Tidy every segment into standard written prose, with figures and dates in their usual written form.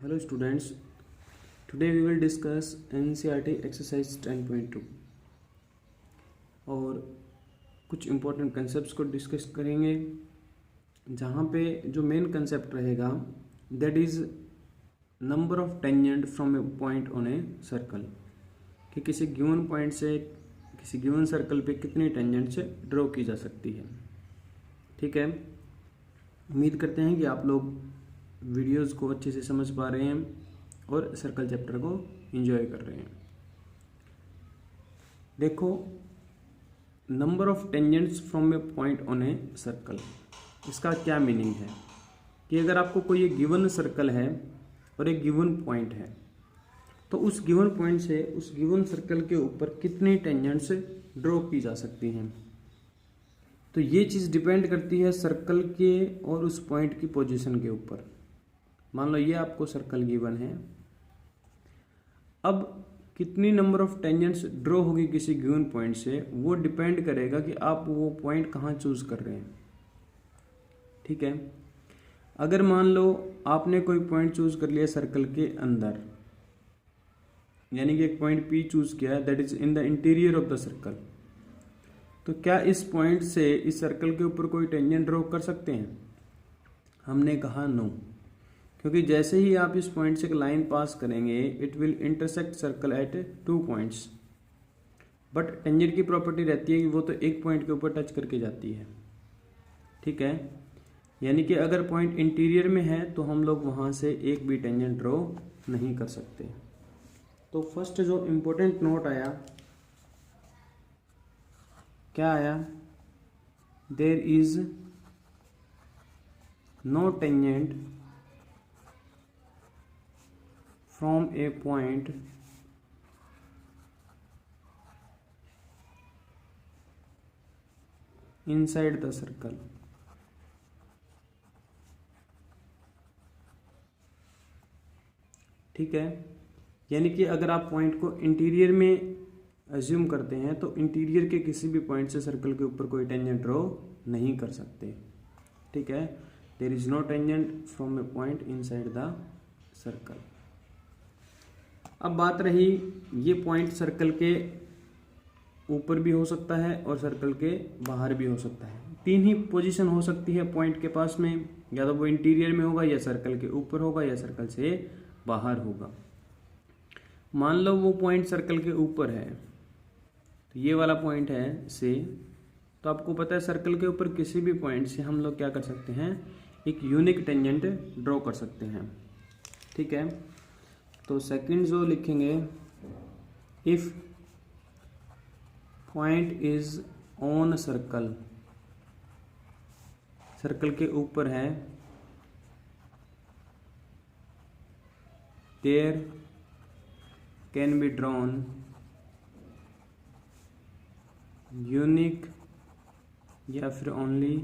Hello students, today we will discuss NCERT exercise 10.2 और कुछ important concepts को discuss करेंगे। जहाँ पे जो मेन कंसेप्ट रहेगा that is number of tangent from a point on a circle, कि किसी गिवन पॉइंट से किसी गिवन सर्कल पे कितनी टेंजेंट से ड्रॉ की जा सकती है। ठीक है, उम्मीद करते हैं कि आप लोग वीडियोस को अच्छे से समझ पा रहे हैं और सर्कल चैप्टर को एंजॉय कर रहे हैं। देखो, number of tangents from a point on a circle, इसका क्या मीनिंग है कि अगर आपको कोई एक गिवन सर्कल है और एक गिवन पॉइंट है, तो उस गिवन पॉइंट से उस गिवन सर्कल के ऊपर कितनी टेंजेंट्स ड्रॉ की जा सकती हैं। तो ये चीज़ डिपेंड करती है सर्कल के और उस पॉइंट की पोजीशन के ऊपर। मान लो ये आपको सर्कल गिवन है, अब कितनी नंबर ऑफ टेंजेंट्स ड्रॉ होगी किसी गिवन पॉइंट से, वो डिपेंड करेगा कि आप वो पॉइंट कहाँ चूज कर रहे हैं। ठीक है, अगर मान लो आपने कोई पॉइंट चूज कर लिया सर्कल के अंदर, यानी कि एक पॉइंट P चूज किया, that is in the interior of the circle, तो क्या इस पॉइंट से इस सर्कल के ऊपर कोई टेंजेंट ड्रॉ कर सकते हैं? हमने कहा नो, क्योंकि जैसे ही आप इस पॉइंट से एक लाइन पास करेंगे it will intersect circle eight 2 points, but tangent की प्रॉपर्टी रहती है कि वो तो एक पॉइंट के ऊपर टच करके जाती है। ठीक है, यानी कि अगर पॉइंट इंटीरियर में है तो हम लोग वहाँ से एक भी टेंजेंट ड्रॉ नहीं कर सकते। तो फर्स्ट जो इम्पोर्टेंट नोट आया, क्या आया? There is no tangent from a point inside the circle। ठीक है, यानी कि अगर आप पॉइंट को इंटीरियर में एज्यूम करते हैं तो इंटीरियर के किसी भी पॉइंट से सर्कल के ऊपर कोई टेंजेंट ड्रॉ नहीं कर सकते। ठीक है, there is no tangent from a point inside the circle. अब बात रही, ये पॉइंट सर्कल के ऊपर भी हो सकता है और सर्कल के बाहर भी हो सकता है। 3 ही पोजीशन हो सकती है पॉइंट के पास में, या तो वो इंटीरियर में होगा, या सर्कल के ऊपर होगा, या सर्कल से बाहर होगा। मान लो वो पॉइंट सर्कल के ऊपर है, तो ये वाला पॉइंट है से, तो आपको पता है सर्कल के ऊपर किसी भी पॉइंट से हम लोग क्या कर सकते हैं, एक यूनिक टेंजेंट ड्रॉ कर सकते हैं। ठीक है, तो सेकंड जो लिखेंगे, if point is on circle, circle के ऊपर है, there can be drawn unique या फिर only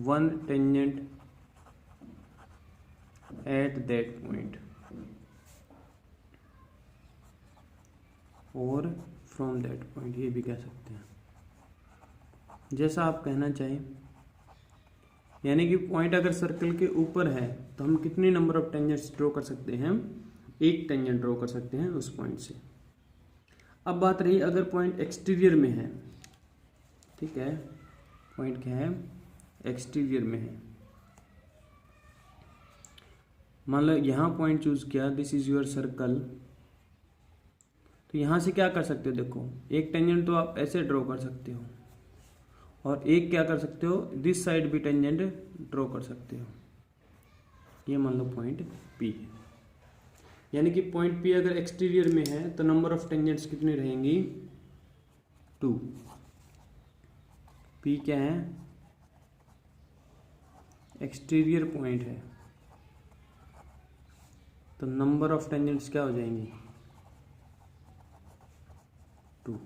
one tangent at that point और फ्रॉम दैट पॉइंट, ये भी कह सकते हैं, जैसा आप कहना चाहें। यानी कि पॉइंट अगर सर्कल के ऊपर है तो हम कितनी नंबर ऑफ टेंजेंट्स ड्रॉ कर सकते हैं? एक टेंजेंट ड्रॉ कर सकते हैं उस पॉइंट से। अब बात रही अगर पॉइंट एक्सटीरियर में है। ठीक है, पॉइंट क्या है? एक्सटीरियर में है। मान लो यहाँ पॉइंट चूज किया, दिस इज योर सर्कल, तो यहाँ से क्या कर सकते हो? देखो, एक टेंजेंट तो आप ऐसे ड्रॉ कर सकते हो, और एक क्या कर सकते हो, दिस साइड भी टेंजेंट ड्रॉ कर सकते हो। ये मान लो पॉइंट P है, यानी कि पॉइंट P अगर एक्सटीरियर में है तो नंबर ऑफ टेंजेंट्स कितनी रहेंगी? 2। P क्या है? एक्सटीरियर पॉइंट है, तो नंबर ऑफ टेंजेंट्स क्या हो जाएंगी? 2।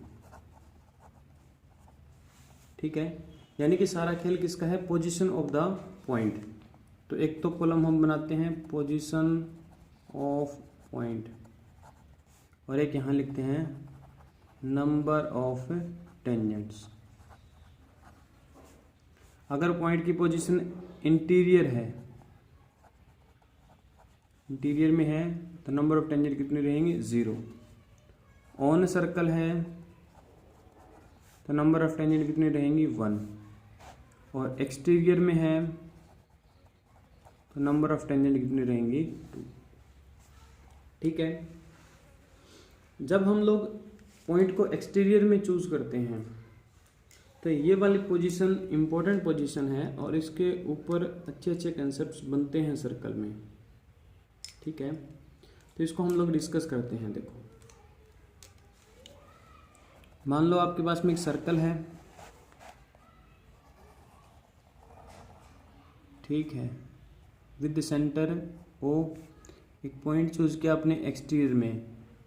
ठीक है, यानी कि सारा खेल किसका है? Position of the point. तो एक तो कॉलम हम बनाते हैं पोजीशन ऑफ पॉइंट, और एक यहाँ लिखते हैं नंबर ऑफ टेंजेंट्स। अगर पॉइंट की पोजीशन इंटीरियर है इंटीरियर में है तो नंबर ऑफ टेंजेंट कितने रहेंगे, 0। ऑन सर्कल है तो नंबर ऑफ टेंजेंट कितनी रहेंगी, 1। और एक्सटीरियर में है तो नंबर ऑफ टेंजेंट कितनी रहेंगी, 2। ठीक है। जब हम लोग पॉइंट को एक्सटीरियर में चूज करते हैं तो ये वाली पोजीशन इंपॉर्टेंट पोजीशन है और इसके ऊपर अच्छे अच्छे कंसेप्ट्स बनते हैं सर्कल में। ठीक है, तो इसको हम लोग डिस्कस करते हैं। देखो, मान लो आपके पास में एक सर्कल है, ठीक है, विद सेंटर ओ। एक पॉइंट चूज किया अपने एक्सटीरियर में,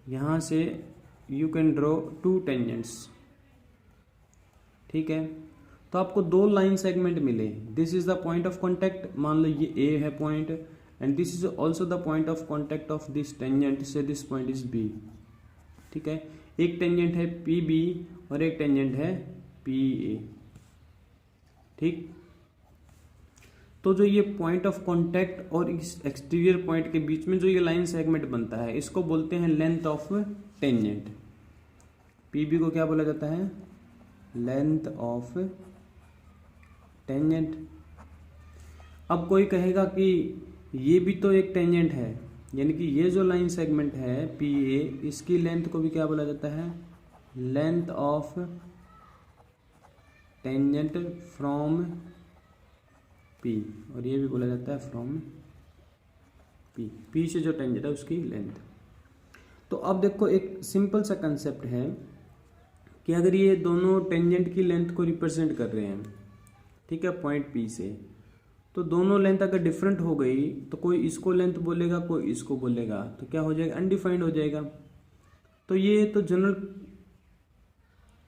यहाँ से यू कैन ड्रॉ 2 टेंजेंट्स। ठीक है, तो आपको 2 लाइन सेगमेंट मिले। This is the point of contact, मान लो ये ए है point, and this is also the point of contact of this tangent से दिस पॉइंट इज बी। ठीक है, एक टेंजेंट है पी बी और एक टेंजेंट है पी ए। ठीक, तो जो ये पॉइंट ऑफ कांटेक्ट और इस एक्सटीरियर पॉइंट के बीच में जो ये लाइन सेगमेंट बनता है, इसको बोलते हैं लेंथ ऑफ टेंजेंट। पीबी को क्या बोला जाता है, लेंथ ऑफ टेंजेंट। अब कोई कहेगा कि ये भी तो एक टेंजेंट है, यानी कि ये जो लाइन सेगमेंट है पी ए, इसकी लेंथ को भी क्या बोला जाता है, length of tangent from P, और ये भी बोला जाता है फ्रॉम पी। पी से जो टेंजेंट है उसकी लेंथ। तो अब देखो, एक सिंपल सा कंसेप्ट है कि अगर ये दोनों टेंजेंट की लेंथ को रिप्रेजेंट कर रहे हैं, ठीक है, पॉइंट पी से, तो दोनों लेंथ अगर डिफरेंट हो गई तो कोई इसको लेंथ बोलेगा, कोई इसको बोलेगा, तो क्या हो जाएगा, अनडिफाइंड हो जाएगा। तो ये तो जनरल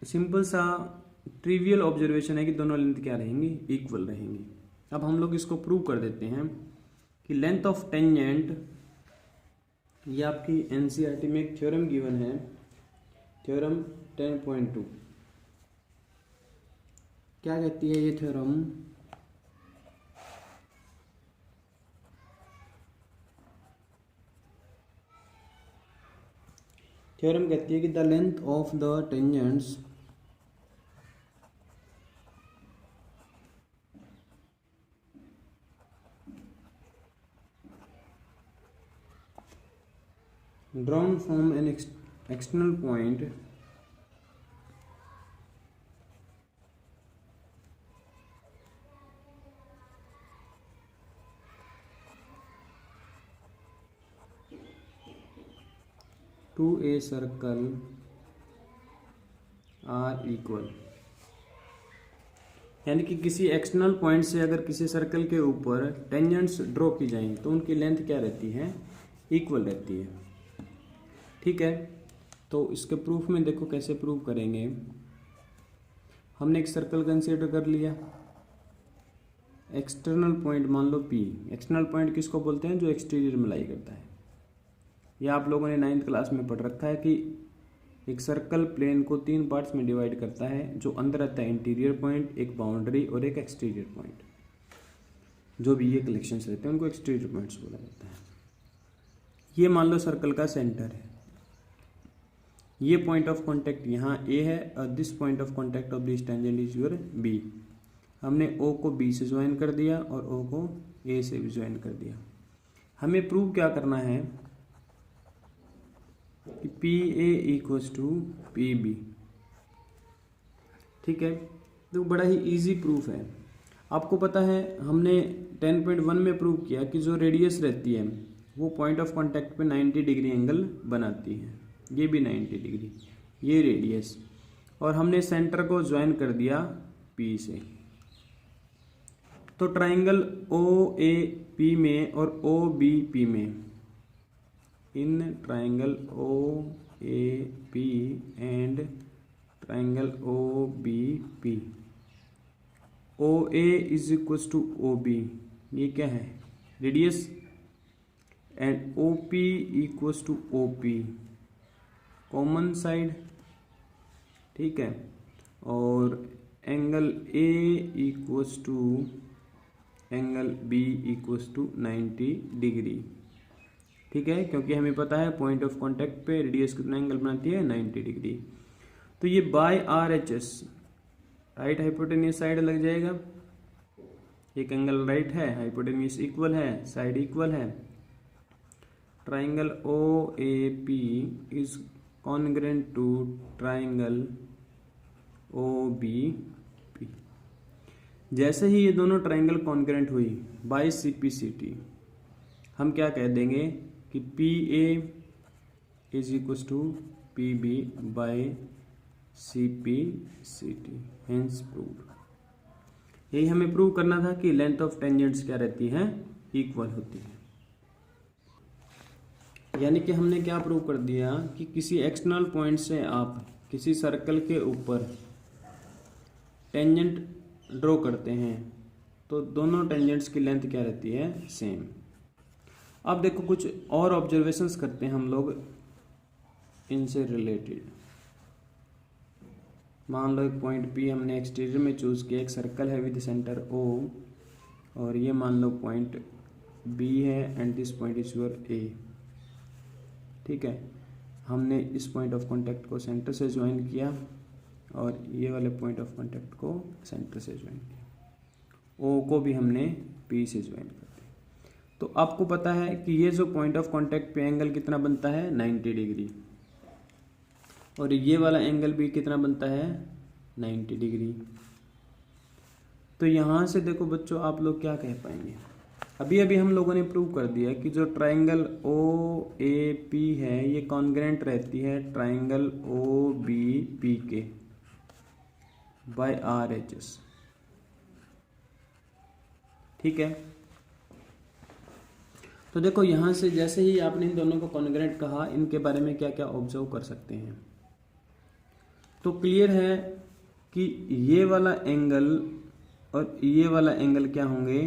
सिंपल सा ट्रिवियल ऑब्जर्वेशन है कि दोनों लेंथ क्या रहेंगी, इक्वल रहेंगी। अब हम लोग इसको प्रूव कर देते हैं कि लेंथ ऑफ टेंजेंट, ये आपकी एनसीईआरटी में एक थ्योरम गिवन है, थ्योरम 10.2। क्या कहती है ये थ्योरम, थ्योरम कहती है कि the length of the tangents drawn from an external point to a circle are equal। यानी कि किसी एक्सटर्नल पॉइंट से अगर किसी सर्कल के ऊपर टेंजेंट्स ड्रॉ की जाएं तो उनकी लेंथ क्या रहती है, इक्वल रहती है। ठीक है, तो इसके प्रूफ में देखो कैसे प्रूव करेंगे। हमने एक सर्कल कंसीडर कर लिया, एक्सटर्नल पॉइंट मान लो पी। एक्सटर्नल पॉइंट किसको बोलते हैं, जो एक्सटीरियर में लाई करता है। यह आप लोगों ने 9th क्लास में पढ़ रखा है कि एक सर्कल प्लेन को 3 पार्ट्स में डिवाइड करता है। जो अंदर आता है इंटीरियर पॉइंट, एक बाउंड्री और एक एक्सटीरियर पॉइंट। जो भी ये कलेक्शंस रहते हैं उनको एक्सटीरियर पॉइंट्स बोला जाता है। ये मान लो सर्कल का सेंटर है, ये पॉइंट ऑफ कांटेक्ट यहाँ ए है और this point of contact of this tangent is your B. हमने ओ को बी से ज्वाइन कर दिया और ओ को ए से भी ज्वाइन कर दिया। हमें प्रूव क्या करना है कि P A equals to P B. ठीक है, तो बड़ा ही इजी प्रूफ है। आपको पता है हमने 10.1 में प्रूव किया कि जो रेडियस रहती है वो पॉइंट ऑफ कांटेक्ट पे 90 डिग्री एंगल बनाती है। ये भी 90 डिग्री, ये रेडियस, और हमने सेंटर को ज्वाइन कर दिया पी से। तो ट्राइंगल ओ ए पी में और ओ बी पी में, in triangle O A P and triangle O B P, O A is equal to O B, ये क्या है, radius, and O P equal to O P, common side. ठीक है, और angle A equals to angle B equals to 90 degree. ठीक है, क्योंकि हमें पता है पॉइंट ऑफ कांटेक्ट पे रेडियस कितना एंगल बनाती है 90 डिग्री। तो ये by R H S right hypotenuse side लग जाएगा, एक एंगल राइट है, हाइपोटेनियस इक्वल है, साइड इक्वल है। Triangle O A P is congruent to triangle O B P. जैसे ही ये दोनों ट्राइंगल कॉन्ग्रेंट हुई by C P C T, हम क्या कह देंगे कि P A is equal to P B by C P C T, hence proved. यही हमें प्रूव करना था कि लेंथ ऑफ टेंजेंट्स क्या रहती है, इक्वल होती है। यानी कि हमने क्या प्रूव कर दिया कि किसी एक्सटर्नल पॉइंट से आप किसी सर्कल के ऊपर टेंजेंट ड्रॉ करते हैं तो दोनों टेंजेंट्स की लेंथ क्या रहती है, सेम। अब देखो कुछ और ऑब्जर्वेशंस करते हैं हम लोग इनसे रिलेटेड। मान लो एक पॉइंट पी हमने एक्सटीरियर में चूज किया, एक सर्कल है विद सेंटर ओ, और ये मान लो पॉइंट बी है and this point is your A. ठीक है, हमने इस पॉइंट ऑफ कांटेक्ट को सेंटर से ज्वाइन किया और ये वाले पॉइंट ऑफ कांटेक्ट को सेंटर से ज्वाइन किया, ओ को भी हमने पी से ज्वाइन कर दिया। तो आपको पता है कि ये जो पॉइंट ऑफ कांटेक्ट पे एंगल कितना बनता है 90 डिग्री, और ये वाला एंगल भी कितना बनता है 90 डिग्री। तो यहाँ से देखो बच्चों आप लोग क्या कह पाएंगे, अभी अभी हम लोगों ने प्रूव कर दिया कि जो ट्राइंगल ओ ए पी है ये कॉन्ग्रेंट रहती है ट्राइंगल ओ बी पी के बाय आर एच एस। ठीक है, तो देखो यहाँ से जैसे ही आपने इन दोनों को कॉन्ग्रेंट कहा, इनके बारे में क्या क्या ऑब्जर्व कर सकते हैं। तो क्लियर है कि ये वाला एंगल और ये वाला एंगल क्या होंगे,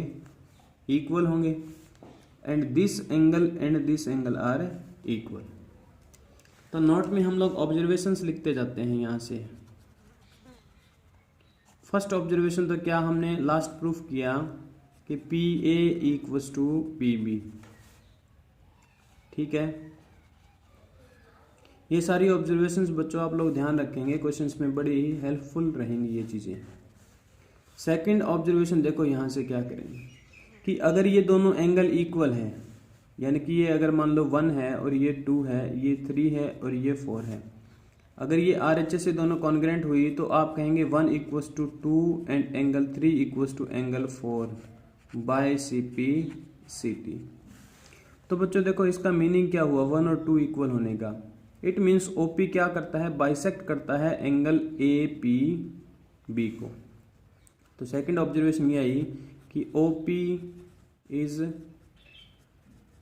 इक्वल होंगे, and this angle are equal. तो नोट में हम लोग ऑब्जर्वेशंस लिखते जाते हैं यहाँ से। फर्स्ट ऑब्जर्वेशन तो क्या हमने लास्ट प्रूफ किया कि P A equals to P B. ठीक है, ये सारी ऑब्जर्वेशंस बच्चों आप लोग ध्यान रखेंगे, क्वेश्चंस में बड़ी ही हेल्पफुल रहेंगी ये चीज़ें। सेकंड ऑब्जर्वेशन देखो यहाँ से क्या करेंगे कि अगर ये दोनों एंगल इक्वल है, यानी कि ये अगर मान लो 1 है और ये 2 है, ये 3 है और ये 4 है, अगर ये आर एच एस से दोनों कॉन्ग्रेंट हुई तो आप कहेंगे 1 equals to 2 and angle 3 equals to angle 4 by C P C T. तो बच्चों देखो इसका मीनिंग क्या हुआ 1 और 2 इक्वल होने का। इट मीन्स ओपी क्या करता है, बाइसेक्ट करता है एंगल ए पी बी को। तो सेकंड ऑब्जर्वेशन ये आई कि OP is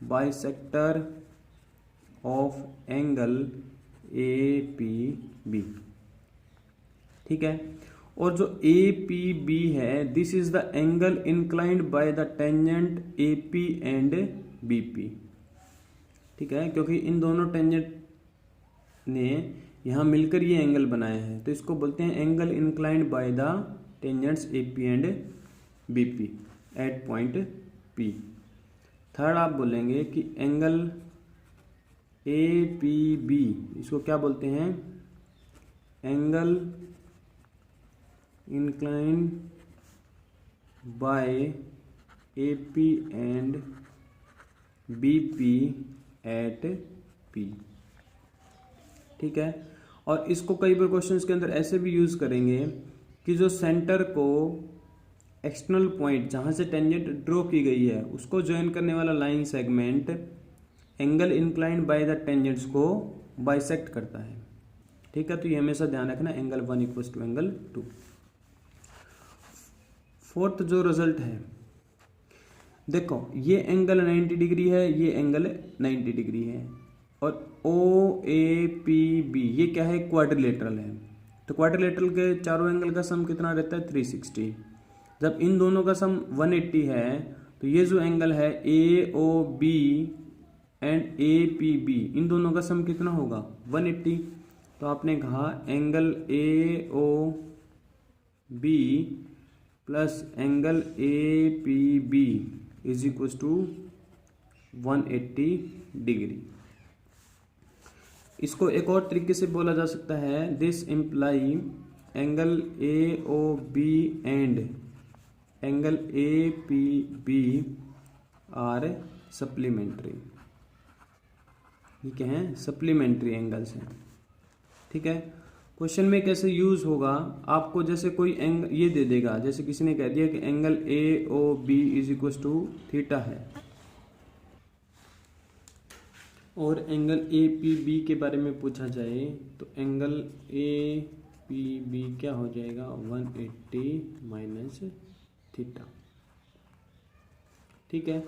bisector of angle A P B. ठीक है, और जो ए पी बी है this is the angle inclined by the tangent A P and B P. ठीक है, क्योंकि इन दोनों टेंजेंट ने यहां मिलकर ये एंगल बनाया है, तो इसको बोलते हैं angle inclined by the tangents A P and B P at point P. Third आप बोलेंगे कि एंगल ए पी बी, इसको क्या बोलते हैं, angle inclined by A P and B P at P. ठीक है, और इसको कई बार क्वेश्चंस के अंदर ऐसे भी यूज करेंगे कि जो सेंटर को एक्सटर्नल पॉइंट जहां से टेंजेंट ड्रॉ की गई है उसको ज्वाइन करने वाला line segment angle inclined by the tangents को बाइसेक्ट करता है। ठीक है, तो ये हमेशा ध्यान रखना, angle 1 equals to angle 2। Fourth जो रिजल्ट है देखो, ये एंगल 90 डिग्री है, ये एंगल 90 डिग्री है, और ओ ए पी बी ये क्या है, क्वाड्रिलेटरल है। तो क्वाड्रिलेटरल के चारों एंगल का सम कितना रहता है 360। जब इन दोनों का सम 180 है तो ये जो एंगल है A O B and A P B, इन दोनों का सम कितना होगा 180। तो आपने कहा angle A O B plus angle A P B is equal to 180 degree. इसको एक और तरीके से बोला जा सकता है, this imply angle A O B and angle A P B are supplementary. ये क्या है? सप्लीमेंट्री एंगल्स हैं। ठीक है, क्वेश्चन में कैसे यूज होगा, आपको जैसे कोई एंगल ये दे देगा, जैसे किसी ने कह दिया कि angle A O B is equal to theta है, और एंगल ए पी बी के बारे में पूछा जाए तो एंगल ए पी बी क्या हो जाएगा? 180 माइनस थीटा। ठीक है,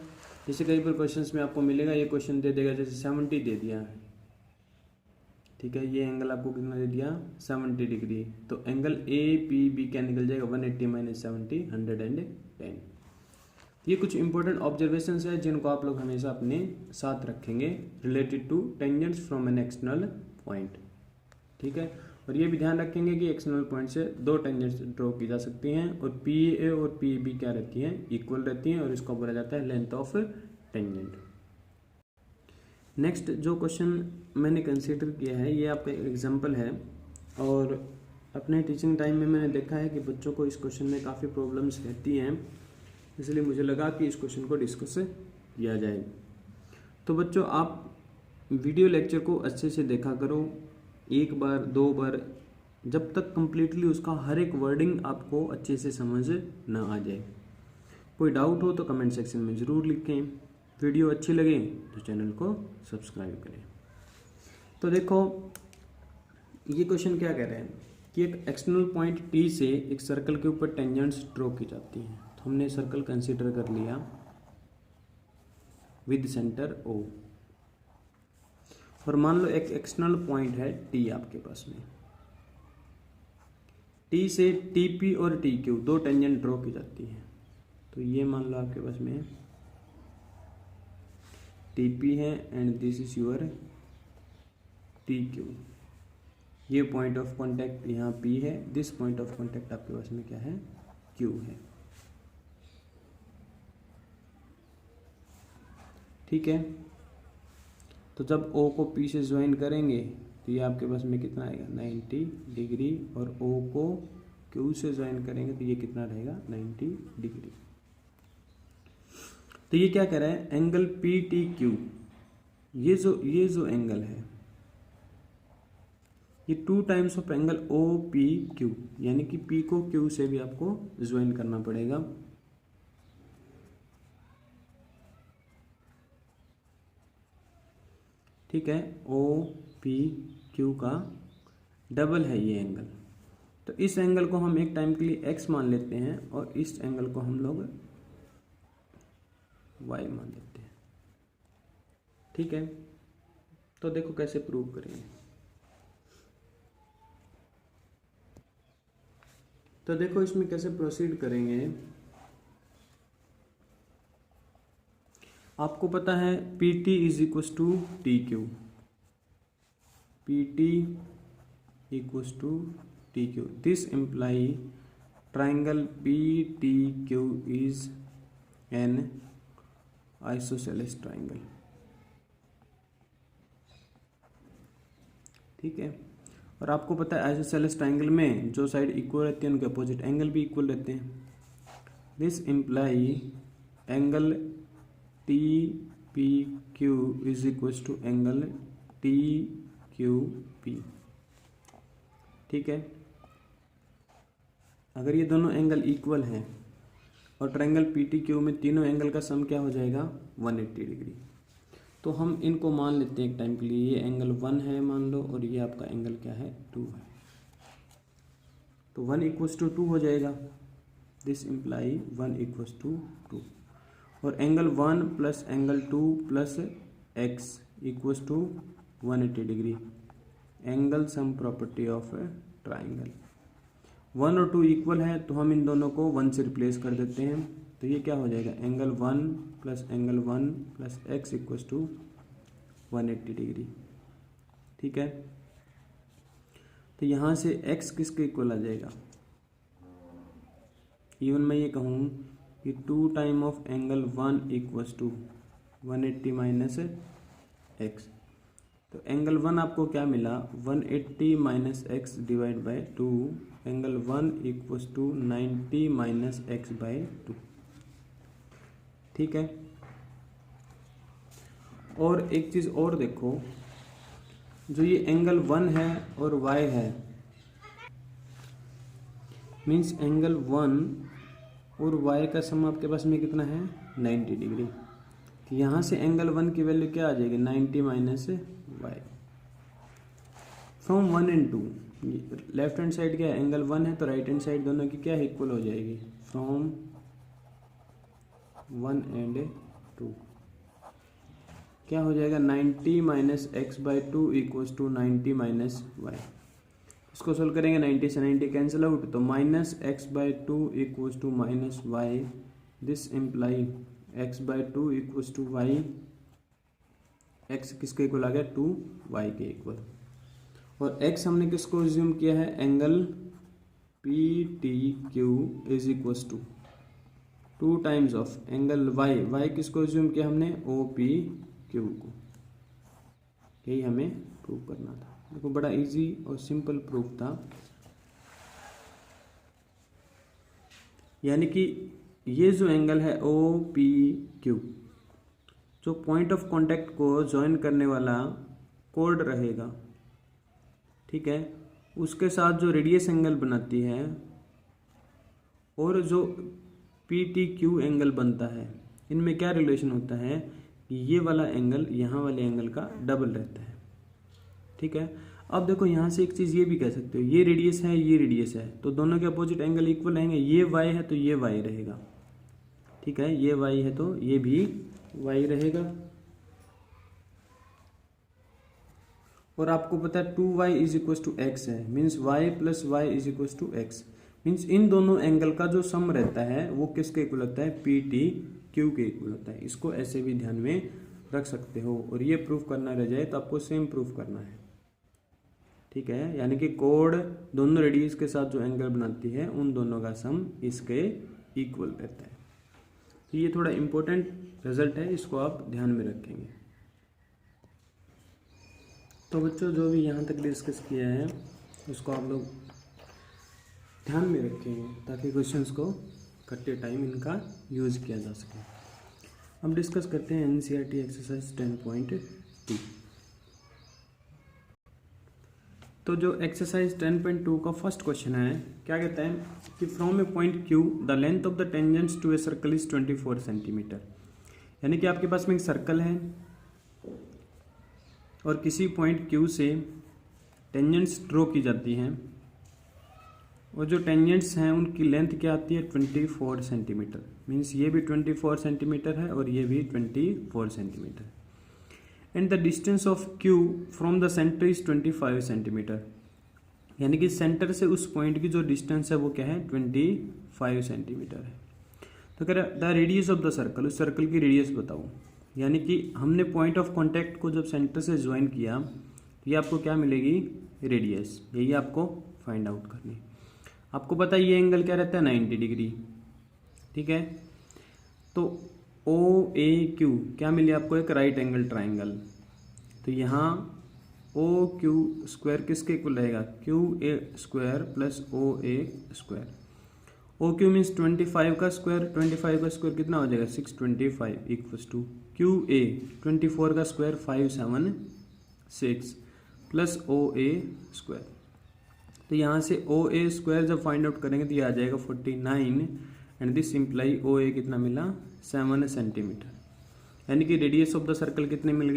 जैसे कई बार क्वेश्चंस में आपको मिलेगा, ये क्वेश्चन दे देगा जैसे 70 दे दिया है। ठीक है, ये एंगल आपको कितना दे दिया? 70 डिग्री। तो एंगल ए पी बी क्या निकल जाएगा? 180 माइनस 70 110। ये कुछ इंपॉर्टेंट ऑब्जर्वेशंस है जिनको आप लोग हमेशा अपने साथ रखेंगे related to tangents from an external point. ठीक है, और ये भी ध्यान रखेंगे कि एक्सटर्नल पॉइंट से दो टेंजेंट्स ड्रॉ की जा सकती हैं, और पी ए और पी बी क्या रहती हैं? इक्वल रहती हैं, और इसको बोला जाता है लेंथ ऑफ टेंजेंट। नेक्स्ट जो क्वेश्चन मैंने कंसीडर किया है, ये आपका एग्जाम्पल है, और अपने टीचिंग टाइम में मैंने देखा है कि बच्चों को इस क्वेश्चन में काफ़ी प्रॉब्लम्स रहती हैं, इसलिए मुझे लगा कि इस क्वेश्चन को डिस्कस किया जाए। तो बच्चों, आप वीडियो लेक्चर को अच्छे से देखा करो, एक बार दो बार, जब तक कंप्लीटली उसका हर एक वर्डिंग आपको अच्छे से समझ ना आ जाए। कोई डाउट हो तो कमेंट सेक्शन में ज़रूर लिखें। वीडियो अच्छी लगे तो चैनल को सब्सक्राइब करें। तो देखो, ये क्वेश्चन क्या कह रहे हैं कि एक एक्सटर्नल पॉइंट टी से एक सर्कल के ऊपर टेंजेंट्स ड्रॉ की जाती हैं। तो हमने सर्कल कंसीडर कर लिया विद सेंटर ओ, और मान लो एक एक्सटर्नल पॉइंट है टी आपके पास में। टी से टी पी और टी क्यू दो टेंजेंट ड्रॉ की जाती हैं। तो ये मान लो आपके पास में टी पी है and this is your T Q. ये पॉइंट ऑफ कांटेक्ट यहाँ पी है, दिस पॉइंट ऑफ कांटेक्ट आपके पास में क्या है? क्यू है। ठीक है, तो जब O को P से ज्वाइन करेंगे तो ये आपके पास में कितना आएगा? 90 डिग्री, और O को Q से ज्वाइन करेंगे तो ये कितना रहेगा? 90 डिग्री। तो ये क्या कह रहा है? एंगल पी टी क्यू, ये जो एंगल है, ये 2 times of angle O P Q, यानी कि P को Q से भी आपको ज्वाइन करना पड़ेगा। ठीक है, ओ पी क्यू का डबल है ये एंगल। तो इस एंगल को हम एक टाइम के लिए x मान लेते हैं, और इस एंगल को हम लोग y मान लेते हैं। ठीक है, तो देखो कैसे प्रूव करेंगे। तो देखो इसमें कैसे प्रोसीड करेंगे। आपको पता है P T is equal to T Q, P T equal to T Q. This imply triangle P T Q is an isosceles triangle. ठीक है, और आपको पता है आइसोसेलेस ट्राइंगल में जो साइड इक्वल रहती है उनके अपोजिट एंगल भी इक्वल रहते हैं। This imply angle T P Q is equal to angle T Q P. ठीक है, अगर ये दोनों एंगल इक्वल हैं और ट्रायंगल पी टी क्यू में तीनों एंगल का सम क्या हो जाएगा? 180 डिग्री। तो हम इनको मान लेते हैं एक टाइम के लिए, ये एंगल 1 है मान लो, और ये आपका एंगल क्या है? 2 है। तो 1 इक्वल्स टू 2 हो जाएगा। दिस इम्प्लाई 1 इक्वल्स टू 2, और angle 1 plus angle 2 plus X equals to 180 degree. Angle sum property of triangle. 1 और 2 इक्वल है तो हम इन दोनों को 1 से रिप्लेस कर देते हैं। तो ये क्या हो जाएगा? Angle 1 plus angle 1 plus X equals to 180 degree. ठीक है, तो यहाँ से x किसके इक्वल आ जाएगा? इवन मैं ये कहूँ कि 2 time of angle 1 equals to 180 minus X. तो एंगल 1 आपको क्या मिला, 180 minus X divide by 2, angle 1 equals to 90 minus X by 2। ठीक है। और एक चीज़ और देखो, जो ये एंगल 1 है और y है, मीन्स एंगल 1 और y का सम आपके पास में कितना है, 90 डिग्री। तो यहाँ से एंगल 1 की वैल्यू क्या आ जाएगी, 90 minus Y. From 1 and 2, left hand side क्या है, एंगल 1 है, तो राइट हैंड साइड दोनों की क्या है, इक्वल हो जाएगी। फ्रॉम 1 एंड 2 क्या हो जाएगा, 90 minus X by 2 equals to 90 minus Y. इसको सोल्व करेंगे, 90 से 90 कैंसिल आउट, तो minus X by 2 equals to minus Y. This imply X by 2 equals to Y. X किसके इक्वल आ गया, 2 वाई के इक्वल। और एक्स हमने किसको एज्यूम किया है, angle P T Q is equals to 2 times of angle Y. Y किसको एज्यूम किया हमने, ओ पी क्यू को। यही हमें प्रूव करना था। देखो बड़ा इजी और सिंपल प्रूफ था। यानी कि ये जो एंगल है ओ पी क्यू, जो पॉइंट ऑफ कांटेक्ट को ज्वाइन करने वाला कोड रहेगा, ठीक है, उसके साथ जो रेडियस एंगल बनाती है और जो पी टी क्यू एंगल बनता है, इनमें क्या रिलेशन होता है कि ये वाला एंगल यहाँ वाले एंगल का डबल रहता है। ठीक है। अब देखो यहाँ से एक चीज़ ये भी कह सकते हो, ये रेडियस है, ये रेडियस है, तो दोनों के अपोजिट एंगल इक्वल रहेंगे। ये वाई है तो ये वाई रहेगा। ठीक है, ये वाई है तो ये भी वाई रहेगा। और आपको पता है 2y is equal to X है, means y plus Y is equal to X. Means इन दोनों एंगल का जो सम रहता है वो किसके इक्वल होता है, पी टी क्यू के इक्वल होता है। इसको ऐसे भी ध्यान में रख सकते हो। और ये प्रूफ करना रह जाए तो आपको सेम प्रूफ करना है। ठीक है, यानी कि कोड दोनों रेडियस के साथ जो एंगल बनाती है उन दोनों का सम इसके इक्वल रहता है। तो ये थोड़ा इंपॉर्टेंट रिजल्ट है, इसको आप ध्यान में रखेंगे। तो बच्चों जो भी यहाँ तक डिस्कस किया है उसको आप लोग ध्यान में रखेंगे ताकि क्वेश्चंस को करते टाइम इनका यूज किया जा सके। हम डिस्कस करते हैं एनसीईआरटी एक्सरसाइज 10.2। तो जो एक्सरसाइज 10.2 का फर्स्ट क्वेश्चन है, क्या कहता है कि from a point Q the length of the tangents to a circle is 24 centimetre. यानी कि आपके पास में एक सर्कल है और किसी पॉइंट क्यू से टेंजेंट्स ड्रॉ की जाती हैं और जो टेंजेंट्स हैं उनकी लेंथ क्या आती है, 24 सेंटीमीटर। मीन्स ये भी 24 सेंटीमीटर है और ये भी 24 centimetre. And the distance of Q from the centre is 25 centimetre. यानी कि सेंटर से उस पॉइंट की जो डिस्टेंस है वो क्या है, 25 सेंटीमीटर है। तो कह रहा है the radius of the circle, उस सर्कल की रेडियस बताओ। यानी कि हमने पॉइंट ऑफ कांटेक्ट को जब सेंटर से ज्वाइन किया तो ये आपको क्या मिलेगी, रेडियस। यही आपको फाइंड आउट करनी है। आपको पता है ये एंगल क्या रहता है, 90 डिग्री। ठीक है, तो ओ ए क्यू क्या मिली आपको, एक राइट एंगल ट्राइंगल। तो यहाँ ओ क्यू स्क्वायर किसके इक्वल रहेगा, Q A square plus O A square. O Q means 25 का स्क्वायर, 25 का स्क्वायर कितना हो जाएगा, 625 इक्वल्स टू क्यू ए 24 का square 576 plus O A square. तो यहाँ से ओ ए स्क्वायर जब फाइंड आउट करेंगे तो ये आ जाएगा 49 एंड दिस इम्प्लाई ओ ए कितना मिला, 7 सेंटीमीटर। यानी कि रेडियस ऑफ द सर्कल कितने मिल गई,